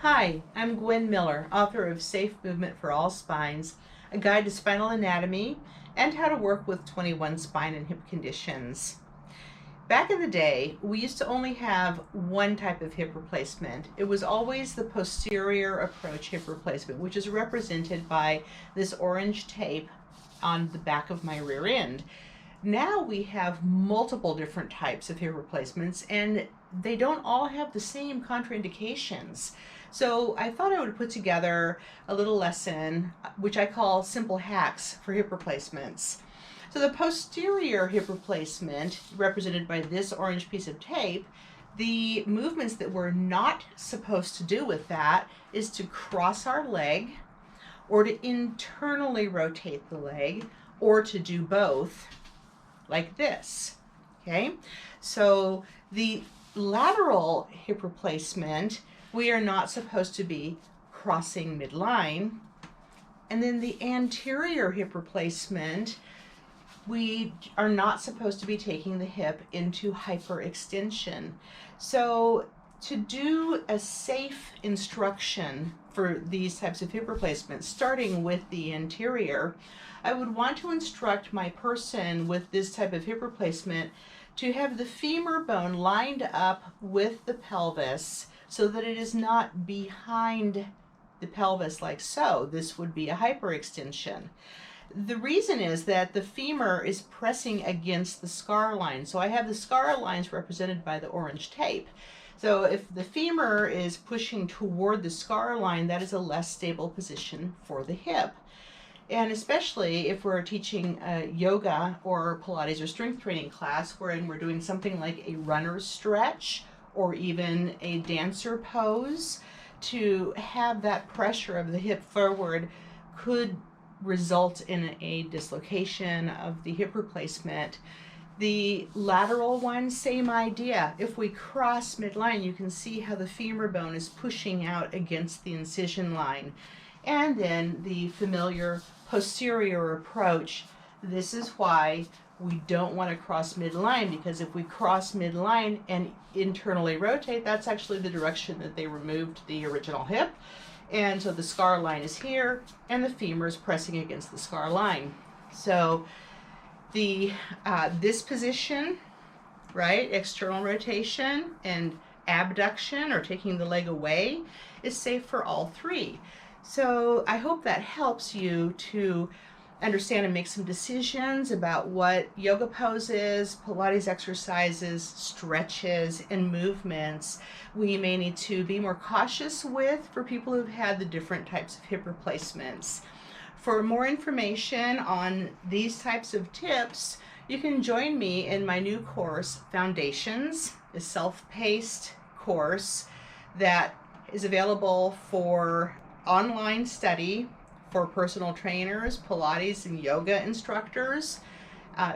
Hi, I'm Gwen Miller, author of Safe Movement for All Spines, a guide to spinal anatomy and how to work with 21 spine and hip conditions. Back in the day, we used to only have one type of hip replacement. It was always the posterior approach hip replacement, which is represented by this orange tape on the back of my rear end. Now we have multiple different types of hip replacements, and they don't all have the same contraindications. So I thought I would put together a little lesson, which I call Simple Hacks for Hip Replacements. So the posterior hip replacement, represented by this orange piece of tape, the movements that we're not supposed to do with that is to cross our leg, or to internally rotate the leg, or to do both, like this. Okay, so the lateral hip replacement, we are not supposed to be crossing midline. And then the anterior hip replacement, we are not supposed to be taking the hip into hyperextension. So to do a safe instruction for these types of hip replacements, starting with the anterior, I would want to instruct my person with this type of hip replacement to have the femur bone lined up with the pelvis so that it is not behind the pelvis like so. This would be a hyperextension. The reason is that the femur is pressing against the scar line. So I have the scar lines represented by the orange tape. So if the femur is pushing toward the scar line, that is a less stable position for the hip. And especially if we're teaching a yoga or Pilates or strength training class wherein we're doing something like a runner's stretch or even a dancer pose, to have that pressure of the hip forward could result in a dislocation of the hip replacement. The lateral one, same idea. If we cross midline, you can see how the femur bone is pushing out against the incision line. And then the familiar posterior approach. This is why we don't want to cross midline, because if we cross midline and internally rotate, that's actually the direction that they removed the original hip. And so the scar line is here and the femur is pressing against the scar line. So the this position, right, external rotation and abduction or taking the leg away, is safe for all three. So I hope that helps you to understand and make some decisions about what yoga poses, Pilates exercises, stretches, and movements we may need to be more cautious with for people who've had the different types of hip replacements. For more information on these types of tips, you can join me in my new course, Foundations, a self-paced course that is available for online study for personal trainers, Pilates and yoga instructors,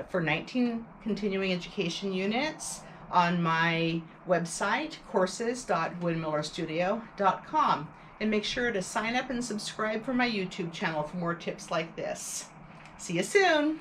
for 19 continuing education units on my website, courses.gwenmillerstudio.com. And make sure to sign up and subscribe for my YouTube channel for more tips like this. See you soon.